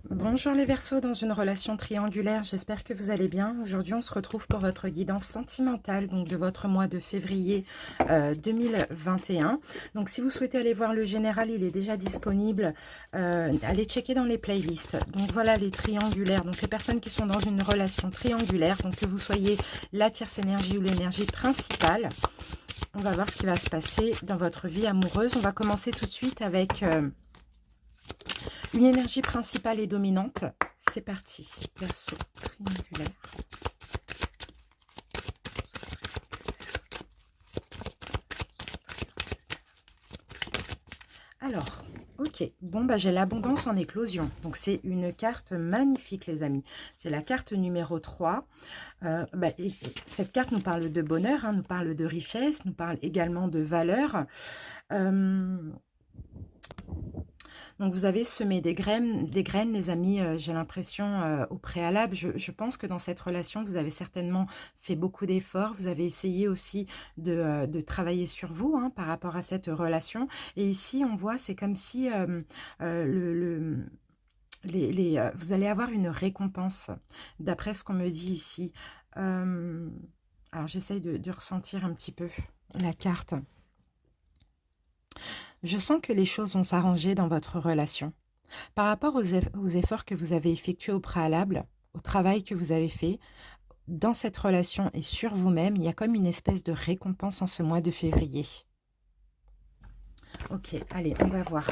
Bonjour les Verseaux dans une relation triangulaire, j'espère que vous allez bien. Aujourd'hui on se retrouve pour votre guidance sentimentale donc de votre mois de février 2021. Donc si vous souhaitez aller voir le général, il est déjà disponible. Allez checker dans les playlists. Donc voilà les triangulaires, donc les personnes qui sont dans une relation triangulaire, donc que vous soyez la tierce énergie ou l'énergie principale. On va voir ce qui va se passer dans votre vie amoureuse. On va commencer tout de suite avec... une énergie principale et dominante. C'est parti. Verseau triangulaire. Alors, ok. Bon, bah, j'ai l'abondance en éclosion. Donc, c'est une carte magnifique, les amis. C'est la carte numéro 3. Cette carte nous parle de bonheur, hein, nous parle de richesse, nous parle également de valeur. Donc, vous avez semé des graines les amis, j'ai l'impression, au préalable. Je pense que dans cette relation, vous avez certainement fait beaucoup d'efforts. Vous avez essayé aussi de travailler sur vous hein, par rapport à cette relation. Et ici, on voit, c'est comme si vous allez avoir une récompense, d'après ce qu'on me dit ici. Alors, j'essaye de ressentir un petit peu la carte. Je sens que les choses vont s'arranger dans votre relation. Par rapport aux efforts que vous avez effectués au préalable, au travail que vous avez fait, dans cette relation et sur vous-même, il y a comme une espèce de récompense en ce mois de février. Ok, allez, on va voir.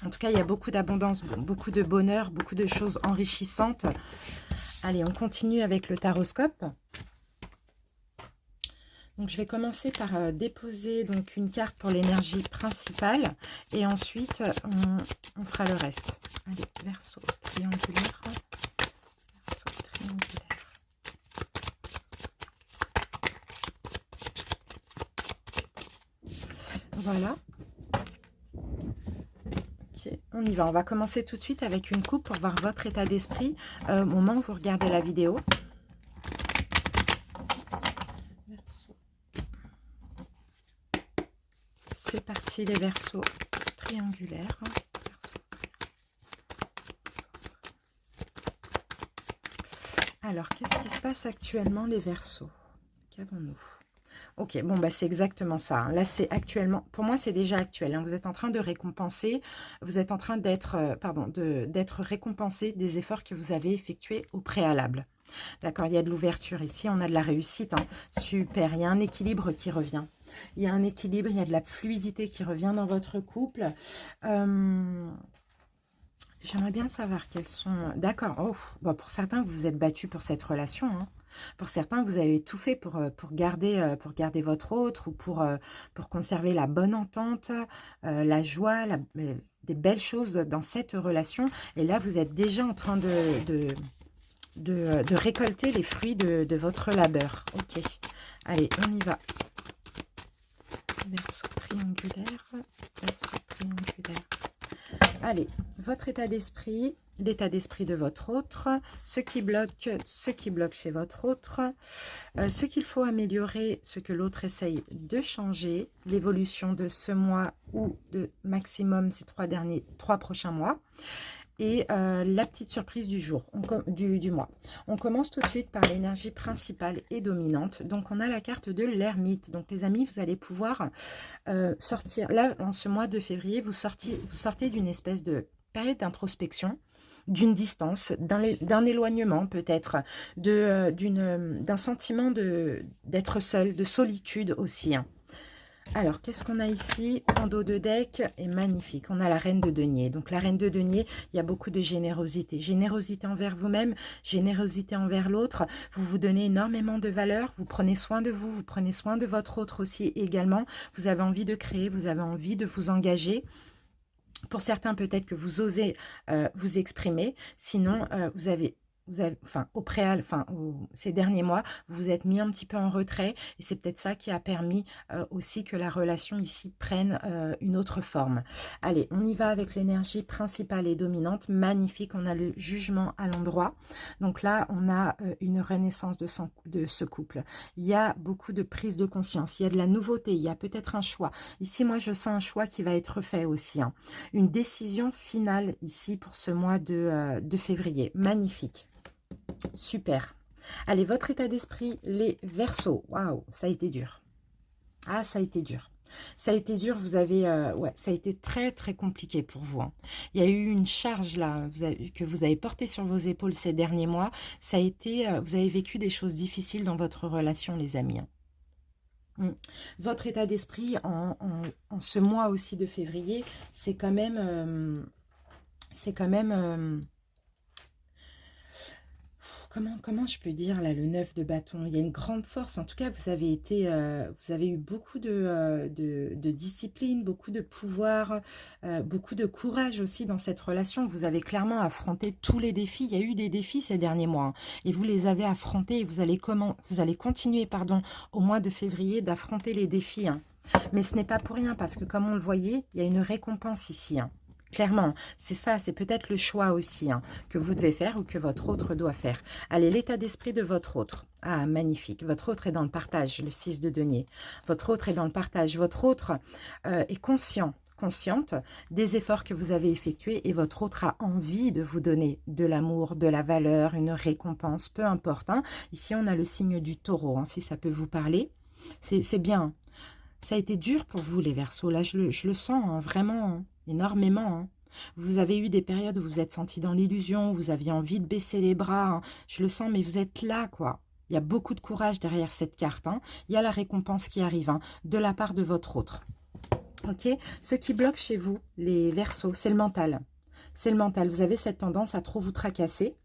En tout cas, il y a beaucoup d'abondance, beaucoup de bonheur, beaucoup de choses enrichissantes. Allez, on continue avec le taroscope. Donc, je vais commencer par déposer donc, une carte pour l'énergie principale et ensuite, on fera le reste. Allez, Verseau triangulaire. Verseau triangulaire. Voilà. Ok, on y va. On va commencer tout de suite avec une coupe pour voir votre état d'esprit au moment où vous regardez la vidéo. C'est parti les Verseaux triangulaires. Alors, qu'est-ce qui se passe actuellement les Verseaux? Qu'avons-nous? Ok, bon, bah c'est exactement ça. Hein. Là, c'est actuellement, pour moi, c'est déjà actuel. Hein. Vous êtes en train de récompenser, vous êtes en train d'être récompensé des efforts que vous avez effectués au préalable. D'accord, il y a de l'ouverture ici, on a de la réussite. Hein. Super, il y a un équilibre qui revient. Il y a un équilibre, il y a de la fluidité qui revient dans votre couple. J'aimerais bien savoir quels sont... D'accord, oh, bon, pour certains, vous vous êtes battus pour cette relation. Hein. Pour certains, vous avez tout fait pour garder votre autre ou pour conserver la bonne entente, la joie, des belles choses dans cette relation. Et là, vous êtes déjà en train de récolter les fruits de votre labeur. Ok, allez, on y va. Verseau triangulaire, verseau triangulaire. Allez, votre état d'esprit, l'état d'esprit de votre autre, ce qui bloque chez votre autre, ce qu'il faut améliorer, ce que l'autre essaye de changer, l'évolution de ce mois ou de maximum ces trois prochains mois. Et la petite surprise du jour, du mois. On commence tout de suite par l'énergie principale et dominante. Donc, on a la carte de l'ermite. Donc, les amis, vous allez pouvoir sortir. Là, en ce mois de février, vous sortez d'une espèce de période d'introspection, d'une distance, d'un éloignement peut-être, d'un sentiment d'être seul, de solitude aussi. Hein. Alors, qu'est-ce qu'on a ici en dos de deck? Est magnifique. On a la reine de denier. Donc, la reine de denier, il y a beaucoup de générosité. Générosité envers vous-même, générosité envers l'autre. Vous vous donnez énormément de valeur. Vous prenez soin de vous. Vous prenez soin de votre autre aussi également. Vous avez envie de créer. Vous avez envie de vous engager. Pour certains, peut-être que vous osez vous exprimer. Sinon, vous avez vous avez, enfin, au préalable, enfin, ces derniers mois, vous vous êtes mis un petit peu en retrait et c'est peut-être ça qui a permis aussi que la relation ici prenne une autre forme. Allez, on y va avec l'énergie principale et dominante. Magnifique, on a le jugement à l'endroit. Donc là, on a une renaissance de ce couple. Il y a beaucoup de prise de conscience, il y a de la nouveauté, il y a peut-être un choix. Ici, moi, je sens un choix qui va être fait aussi, hein. Une décision finale ici pour ce mois de février. Magnifique. Super. Allez, votre état d'esprit, les Verseaux. Waouh, ça a été dur. Ah, ça a été dur. Ça a été dur, vous avez... ouais, ça a été très, très compliqué pour vous, hein. Il y a eu une charge, là, que vous avez portée sur vos épaules ces derniers mois. Ça a été... vous avez vécu des choses difficiles dans votre relation, les amis, hein. Votre état d'esprit en ce mois aussi de février, c'est quand même... c'est quand même... comment je peux dire là, le 9 de bâton? Il y a une grande force. En tout cas, vous avez été, vous avez eu beaucoup de discipline, beaucoup de pouvoir, beaucoup de courage aussi dans cette relation. Vous avez clairement affronté tous les défis. Il y a eu des défis ces derniers mois, hein, et vous les avez affrontés. Et vous allez continuer, pardon, au mois de février d'affronter les défis, hein. Mais ce n'est pas pour rien parce que comme on le voyait, il y a une récompense ici, hein. Clairement, c'est ça, c'est peut-être le choix aussi, hein, que vous devez faire ou que votre autre doit faire. Allez, l'état d'esprit de votre autre. Ah, magnifique. Votre autre est dans le partage, le 6 de denier. Votre autre est dans le partage. Votre autre est consciente des efforts que vous avez effectués et votre autre a envie de vous donner de l'amour, de la valeur, une récompense, peu importe, hein. Ici, on a le signe du taureau, hein, si ça peut vous parler. C'est bien. Ça a été dur pour vous, les Verseaux. Là, je le sens, hein, vraiment, hein, énormément, hein. Vous avez eu des périodes où vous vous êtes senti dans l'illusion, où vous aviez envie de baisser les bras, hein. Je le sens, mais vous êtes là, quoi. Il y a beaucoup de courage derrière cette carte, hein. Il y a la récompense qui arrive, hein, de la part de votre autre. Ok. Ce qui bloque chez vous, les Verseaux, c'est le mental. C'est le mental. Vous avez cette tendance à trop vous tracasser.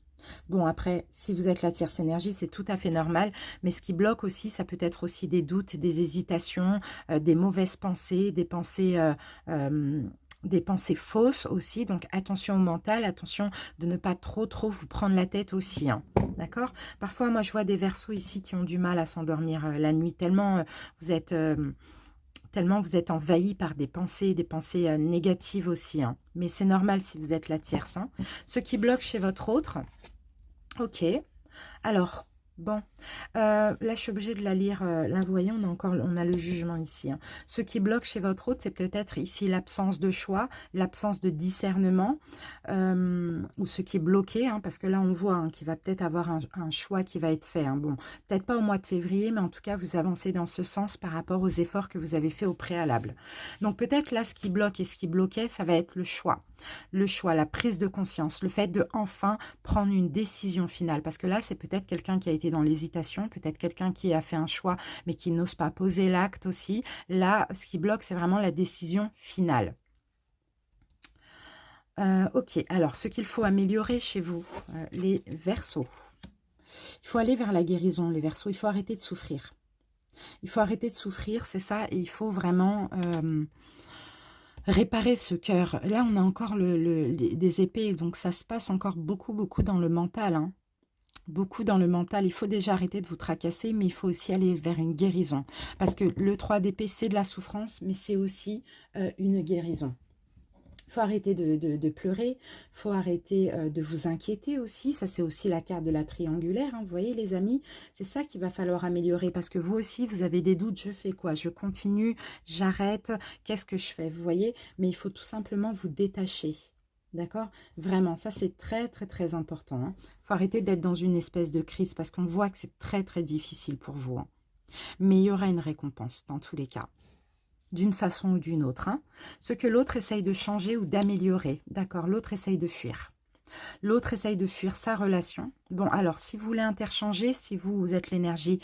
Bon, après, si vous êtes la tierce énergie, c'est tout à fait normal. Mais ce qui bloque aussi, ça peut être aussi des doutes, des hésitations, des mauvaises pensées, des pensées fausses aussi. Donc, attention au mental, attention de ne pas trop vous prendre la tête aussi, hein. D'accord? Parfois, moi, je vois des Verseaux ici qui ont du mal à s'endormir la nuit, tellement vous êtes... tellement vous êtes envahi par des pensées négatives aussi, hein. Mais c'est normal si vous êtes la tierce, hein. Ce qui bloque chez votre autre... Ok, alors, bon, là je suis obligée de la lire, là vous voyez, on a le jugement ici, hein. Ce qui bloque chez votre autre, c'est peut-être ici l'absence de choix, l'absence de discernement, ou ce qui est bloqué, hein, parce que là on voit, hein, qu'il va peut-être avoir un choix qui va être fait, hein. Bon, peut-être pas au mois de février, mais en tout cas vous avancez dans ce sens par rapport aux efforts que vous avez fait au préalable. Donc peut-être là ce qui bloque et ce qui bloquait, ça va être le choix, la prise de conscience, le fait de enfin prendre une décision finale. Parce que là, c'est peut-être quelqu'un qui a été dans l'hésitation, peut-être quelqu'un qui a fait un choix, mais qui n'ose pas poser l'acte aussi. Là, ce qui bloque, c'est vraiment la décision finale. Ok, alors, ce qu'il faut améliorer chez vous, les Verseaux. Il faut aller vers la guérison, les Verseaux. Il faut arrêter de souffrir. Il faut arrêter de souffrir, c'est ça. Et il faut vraiment... réparer ce cœur. Là, on a encore des épées, donc ça se passe encore beaucoup dans le mental, hein. Beaucoup dans le mental. Il faut déjà arrêter de vous tracasser, mais il faut aussi aller vers une guérison. Parce que le 3 d'épée, c'est de la souffrance, mais c'est aussi une guérison. Il faut arrêter de pleurer, il faut arrêter de vous inquiéter aussi. Ça, c'est aussi la carte de la triangulaire, hein. Vous voyez, les amis, c'est ça qu'il va falloir améliorer. Parce que vous aussi, vous avez des doutes. Je fais quoi? Je continue? J'arrête? Qu'est-ce que je fais? Vous voyez? Mais il faut tout simplement vous détacher. D'accord? Vraiment, ça, c'est très important, hein. Il faut arrêter d'être dans une espèce de crise parce qu'on voit que c'est très difficile pour vous, hein. Mais il y aura une récompense dans tous les cas, d'une façon ou d'une autre, hein. Ce que l'autre essaye de changer ou d'améliorer, d'accord, l'autre essaye de fuir. L'autre essaye de fuir sa relation. Bon, alors, si vous voulez interchanger, si vous êtes l'énergie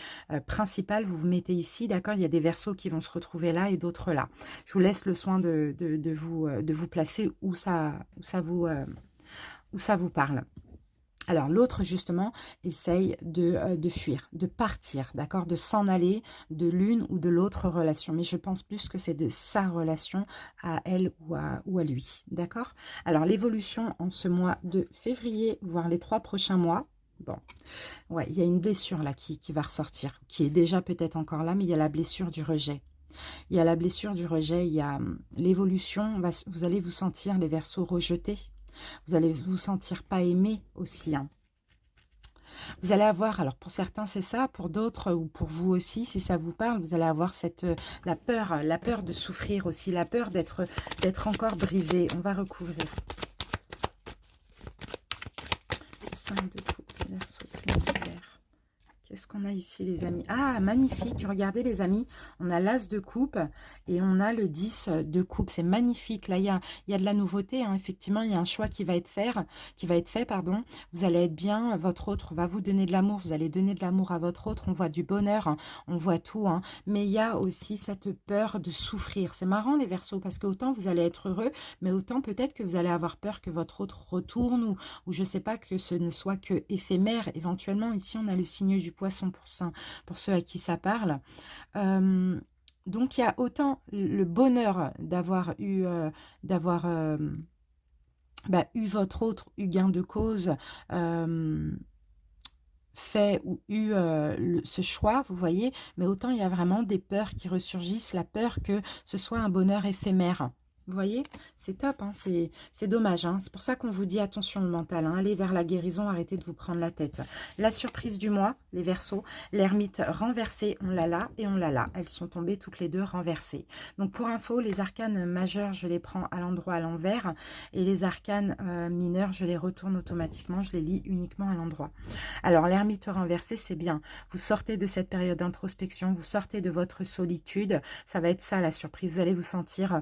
principale, vous vous mettez ici, d'accord. Il y a des Verseaux qui vont se retrouver là et d'autres là. Je vous laisse le soin de vous placer où ça vous parle. Alors, l'autre, justement, essaye de fuir, de partir, d'accord, de s'en aller de l'une ou de l'autre relation. Mais je pense plus que c'est de sa relation à elle ou à lui, d'accord. Alors, l'évolution en ce mois de février, voire les 3 prochains mois, Bon, ouais, il y a une blessure là qui va ressortir, qui est déjà peut-être encore là, mais il y a la blessure du rejet. Il y a la blessure du rejet, il y a l'évolution, vous allez vous sentir, les Verseaux, rejetés. Vous allez vous sentir pas aimé aussi, hein. Vous allez avoir, alors pour certains c'est ça, pour d'autres ou pour vous aussi, si ça vous parle, vous allez avoir cette, la peur de souffrir aussi, la peur d'être encore brisé. On va recouvrir. 5 de coupe, Verseau triangulaire. Qu'est-ce qu'on a ici, les amis? Ah, magnifique. Regardez, les amis, on a l'as de coupe et on a le 10 de coupe. C'est magnifique. Là, il y a de la nouveauté, hein. Effectivement, il y a un choix qui va être fait, pardon. Vous allez être bien. Votre autre va vous donner de l'amour. Vous allez donner de l'amour à votre autre. On voit du bonheur, hein. On voit tout, hein. Mais il y a aussi cette peur de souffrir. C'est marrant, les Verseaux, parce que autant vous allez être heureux, mais autant peut-être que vous allez avoir peur que votre autre retourne ou je sais pas, que ce ne soit que éphémère. Éventuellement, ici, on a le signe du poisson pour ceux à qui ça parle. Donc, il y a autant le bonheur d'avoir eu, eu votre autre, eu gain de cause, fait ou eu ce choix, vous voyez, mais autant il y a vraiment des peurs qui ressurgissent, la peur que ce soit un bonheur éphémère. Vous voyez, c'est top, hein, c'est dommage. Hein. C'est pour ça qu'on vous dit attention le mental. Hein, allez vers la guérison, arrêtez de vous prendre la tête. La surprise du mois, les Verseaux, l'ermite renversée, on l'a là et on l'a là. Elles sont tombées toutes les deux renversées. Donc pour info, les arcanes majeurs, je les prends à l'endroit à l'envers. Et les arcanes mineurs, je les retourne automatiquement. Je les lis uniquement à l'endroit. Alors l'ermite renversée, c'est bien. Vous sortez de cette période d'introspection, vous sortez de votre solitude. Ça va être ça la surprise. Vous allez vous sentir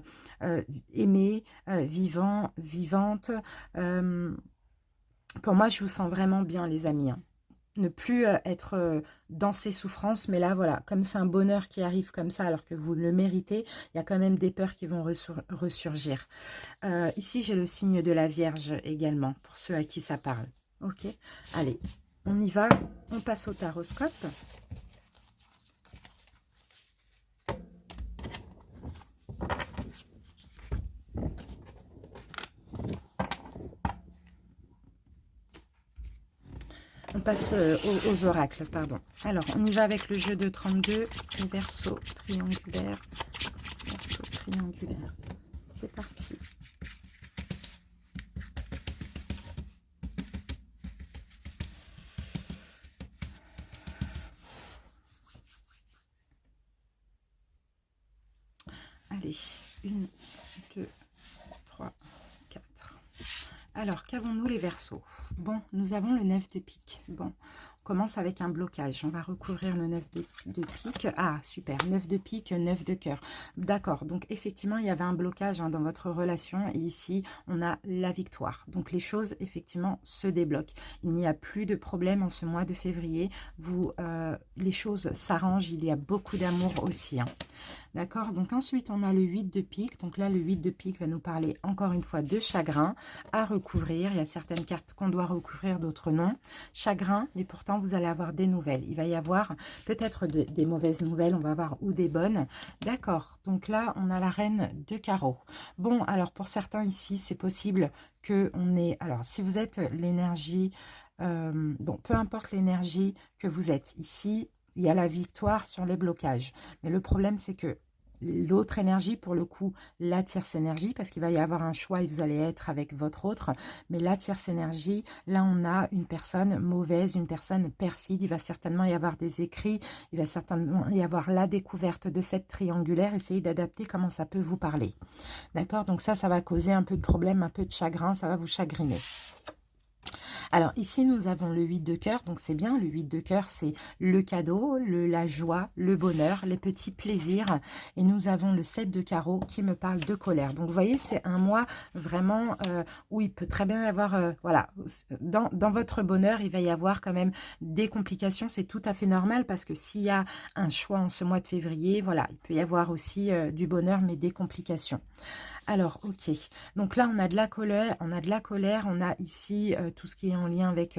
aimé, vivant, vivante. Pour moi, je vous sens vraiment bien, les amis. Hein. Ne plus être dans ces souffrances, mais là, voilà, comme c'est un bonheur qui arrive comme ça, alors que vous le méritez, il y a quand même des peurs qui vont ressurgir. Ici, j'ai le signe de la Vierge également, pour ceux à qui ça parle. Ok, allez, on y va, on passe au taroscope. On passe aux oracles, pardon. Alors, on y va avec le jeu de 32, le Verseau triangulaire. Verseau triangulaire. C'est parti. Allez, 1, 2, 3, 4. Alors, qu'avons-nous les Verseaux? Bon, nous avons le 9 de pique. Bon, on commence avec un blocage. On va recouvrir le 9 de pique. Ah, super. 9 de pique, 9 de cœur. D'accord. Donc, effectivement, il y avait un blocage dans votre relation. Et ici, on a la victoire. Donc, les choses, effectivement, se débloquent. Il n'y a plus de problème en ce mois de février. Les choses s'arrangent. Il y a beaucoup d'amour aussi. Hein. D'accord, donc ensuite on a le 8 de pique. Donc là le 8 de pique va nous parler encore une fois de chagrin à recouvrir. Il y a certaines cartes qu'on doit recouvrir, d'autres non. Chagrin, mais pourtant vous allez avoir des nouvelles. Il va y avoir peut-être des mauvaises nouvelles, on va voir, ou des bonnes. D'accord, donc là on a la reine de carreau. Bon, alors pour certains ici c'est possible que on ait... Alors si vous êtes l'énergie... bon, peu importe l'énergie que vous êtes ici, il y a la victoire sur les blocages. Mais le problème, c'est que l'autre énergie, pour le coup, la tierce énergie, parce qu'il va y avoir un choix et vous allez être avec votre autre, mais la tierce énergie, là, on a une personne mauvaise, une personne perfide. Il va certainement y avoir des écrits, il va certainement y avoir la découverte de cette triangulaire. Essayez d'adapter comment ça peut vous parler. D'accord? Donc ça va causer un peu de problème, un peu de chagrin, ça va vous chagriner. Alors ici, nous avons le 8 de cœur, donc c'est bien, le 8 de cœur, c'est le cadeau, la joie, le bonheur, les petits plaisirs. Et nous avons le 7 de carreau qui me parle de colère. Donc vous voyez, c'est un mois vraiment où il peut très bien y avoir, voilà, dans votre bonheur, il va y avoir quand même des complications. C'est tout à fait normal parce que s'il y a un choix en ce mois de février, voilà, il peut y avoir aussi du bonheur, mais des complications. Alors, ok. Donc là, on a de la colère, on a ici tout ce qui est en lien avec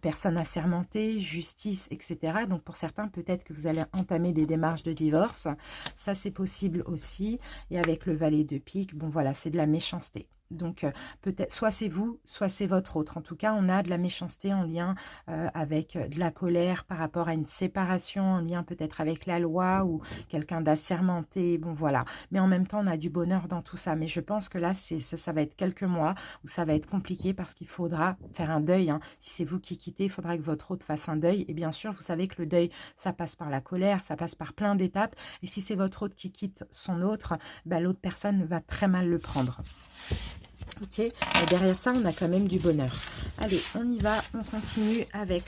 personnes assermentées, justice, etc. Donc pour certains, peut-être que vous allez entamer des démarches de divorce. Ça, c'est possible aussi. Et avec le valet de pique, bon voilà, c'est de la méchanceté. Donc, peut-être, soit c'est vous, soit c'est votre autre. En tout cas, on a de la méchanceté en lien avec de la colère par rapport à une séparation, en lien peut-être avec la loi ou quelqu'un d'assermenté. Bon, voilà. Mais en même temps, on a du bonheur dans tout ça. Mais je pense que là, ça va être quelques mois où ça va être compliqué parce qu'il faudra faire un deuil. Hein. Si c'est vous qui quittez, il faudra que votre autre fasse un deuil. Et bien sûr, vous savez que le deuil, ça passe par la colère, ça passe par plein d'étapes. Et si c'est votre autre qui quitte son autre, ben, l'autre personne va très mal le prendre. Ok, et derrière ça, on a quand même du bonheur. Allez, on y va, on continue avec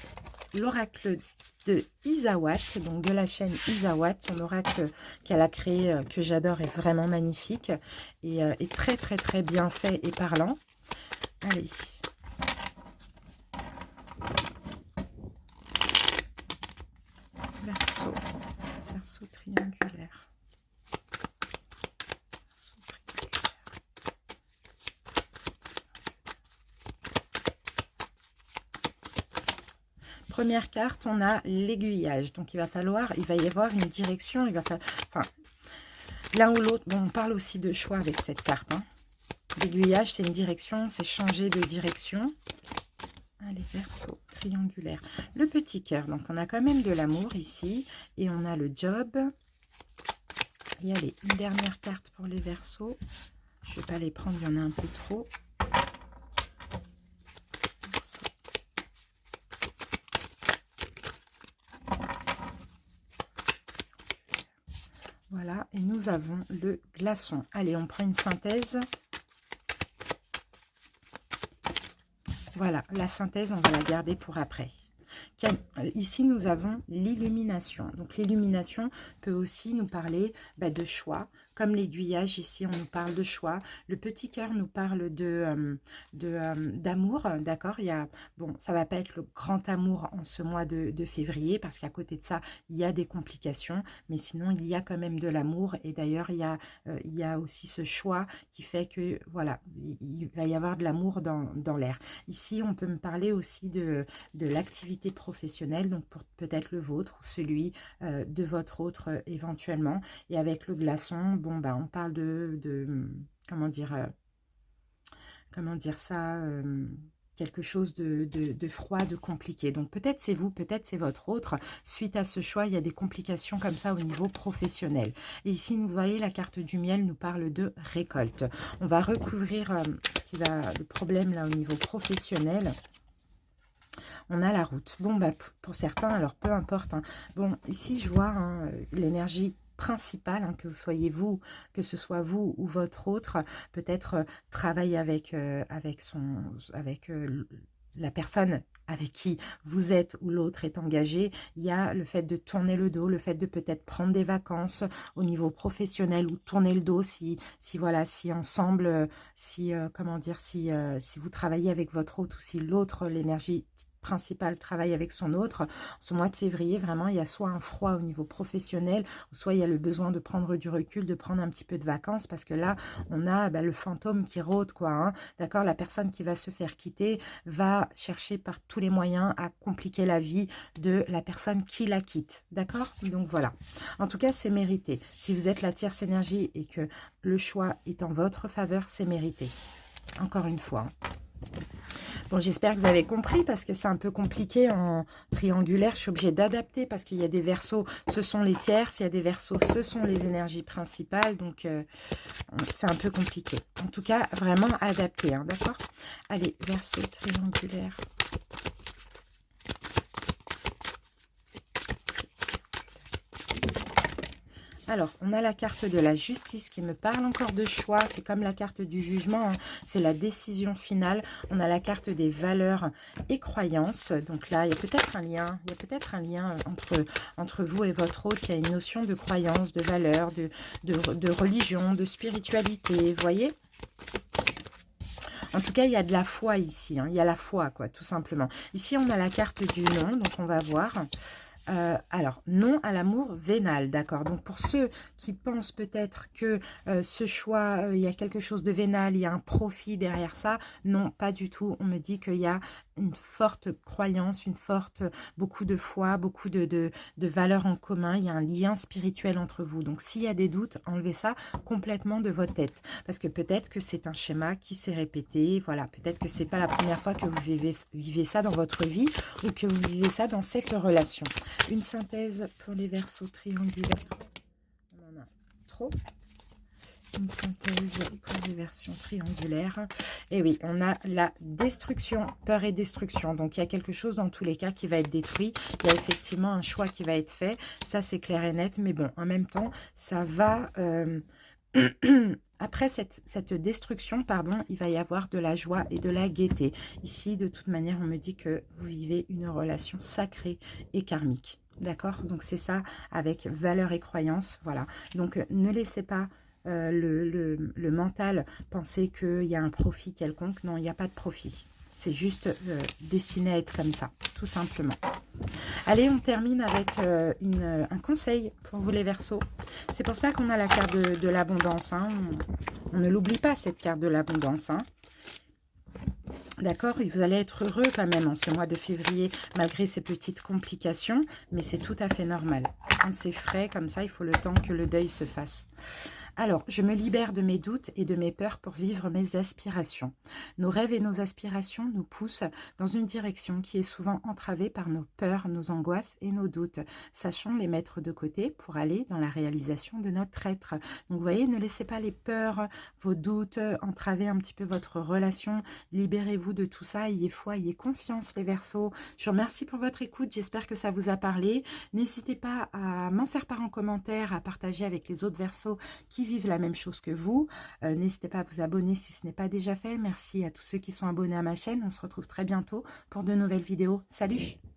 l'oracle de Isawat, donc de la chaîne Isawat, son oracle qu'elle a créé, que j'adore, est vraiment magnifique et très très très bien fait et parlant. Allez. Verseau, verseau triangulaire. Première carte, on a l'aiguillage. Donc, il va y avoir une direction. Il va falloir, enfin, l'un ou l'autre. Bon, on parle aussi de choix avec cette carte. Hein. L'aiguillage, c'est une direction, c'est changer de direction. Allez, Verseau, triangulaire. Le petit cœur. Donc, on a quand même de l'amour ici. Et on a le job. Et allez, une dernière carte pour les Verseaux. Je ne vais pas les prendre, il y en a un peu trop. Voilà, et nous avons le glaçon. Allez, on prend une synthèse. Voilà, la synthèse, on va la garder pour après. Ici, nous avons l'illumination. Donc, l'illumination peut aussi nous parler de choix. Comme l'aiguillage, ici, on nous parle de choix. Le petit cœur nous parle d'amour, d'accord. Bon, ça ne va pas être le grand amour en ce mois de février, parce qu'à côté de ça, il y a des complications. Mais sinon, il y a quand même de l'amour. Et d'ailleurs, il y a aussi ce choix qui fait que, voilà, il va y avoir de l'amour dans l'air. Ici, on peut me parler aussi de l'activité professionnelle, donc peut-être le vôtre ou celui de votre autre éventuellement. Et avec le glaçon, bon, on parle comment dire ça, quelque chose de froid, de compliqué. Donc peut-être c'est vous, peut-être c'est votre autre. Suite à ce choix, il y a des complications comme ça au niveau professionnel. Et ici, vous voyez, la carte du miel nous parle de récolte. On va recouvrir le problème là au niveau professionnel. On a la route. Bon, pour certains, alors peu importe. Hein. Bon, ici, je vois l'énergie principale, hein, que ce soit vous ou votre autre, peut-être travaille avec la personne avec qui vous êtes ou l'autre est engagé. Il y a le fait de tourner le dos, le fait de peut-être prendre des vacances au niveau professionnel ou tourner le dos si ensemble, si vous travaillez avec votre autre ou si l'autre, l'énergie principal travaille avec son autre. Ce mois de février, vraiment, il y a soit un froid au niveau professionnel, ou soit il y a le besoin de prendre du recul, de prendre un petit peu de vacances, parce que là, on a le fantôme qui rôde, quoi. Hein, d'accord, la personne qui va se faire quitter va chercher par tous les moyens à compliquer la vie de la personne qui la quitte. D'accord? Donc voilà. En tout cas, c'est mérité. Si vous êtes la tierce énergie et que le choix est en votre faveur, c'est mérité. Encore une fois. Bon, j'espère que vous avez compris parce que c'est un peu compliqué en triangulaire. Je suis obligée d'adapter parce qu'il y a des verseaux, ce sont les tierces. Il y a des verseaux, ce sont les énergies principales. Donc, c'est un peu compliqué. En tout cas, vraiment adapté, hein, d'accord? Allez, verseau triangulaire. Alors, on a la carte de la justice qui me parle encore de choix. C'est comme la carte du jugement, hein. C'est la décision finale. On a la carte des valeurs et croyances. Donc là, il y a peut-être un lien. Il y a peut-être un lien entre vous et votre autre. Il y a une notion de croyance, de valeur, de religion, de spiritualité. Vous voyez ? En tout cas, il y a de la foi ici. Hein. Il y a la foi, quoi, tout simplement. Ici, on a la carte du non. Donc, on va voir... alors, non à l'amour vénal, d'accord. Donc, pour ceux qui pensent peut-être que ce choix, il y a quelque chose de vénal, il y a un profit derrière ça, non, pas du tout. On me dit qu'il y a une forte croyance, beaucoup de foi, beaucoup de valeurs en commun. Il y a un lien spirituel entre vous. Donc, s'il y a des doutes, enlevez ça complètement de votre tête. Parce que peut-être que c'est un schéma qui s'est répété. Voilà, peut-être que c'est pas la première fois que vous vivez ça dans votre vie ou que vous vivez ça dans cette relation. Une synthèse pour les Verseaux triangulaires. On en a trop. Une synthèse pour les versions triangulaires. Et oui, on a la destruction, peur et destruction. Donc, il y a quelque chose dans tous les cas qui va être détruit. Il y a effectivement un choix qui va être fait. Ça, c'est clair et net. Mais bon, en même temps, ça va... Après cette destruction, pardon, il va y avoir de la joie et de la gaieté. Ici, de toute manière, on me dit que vous vivez une relation sacrée et karmique. D'accord? Donc, c'est ça avec valeur et croyance. Voilà. Donc, ne laissez pas le mental penser qu'il y a un profit quelconque. Non, il n'y a pas de profit. C'est juste destiné à être comme ça, tout simplement. Allez, on termine avec un conseil pour vous les Verseaux. C'est pour ça qu'on a la carte de l'abondance. Hein. On ne l'oublie pas, cette carte de l'abondance. Hein. D'accord, et vous allez être heureux quand même en ce mois de février, malgré ces petites complications, mais c'est tout à fait normal. Quand c'est frais comme ça, il faut le temps que le deuil se fasse. Alors, je me libère de mes doutes et de mes peurs pour vivre mes aspirations. Nos rêves et nos aspirations nous poussent dans une direction qui est souvent entravée par nos peurs, nos angoisses et nos doutes. Sachons les mettre de côté pour aller dans la réalisation de notre être. Donc, vous voyez, ne laissez pas les peurs, vos doutes entraver un petit peu votre relation. Libérez-vous de tout ça, ayez foi, ayez confiance les Verseaux. Je vous remercie pour votre écoute, j'espère que ça vous a parlé. N'hésitez pas à m'en faire part en commentaire, à partager avec les autres Verseaux qui vivent la même chose que vous. N'hésitez pas à vous abonner si ce n'est pas déjà fait. Merci à tous ceux qui sont abonnés à ma chaîne. On se retrouve très bientôt pour de nouvelles vidéos. Salut!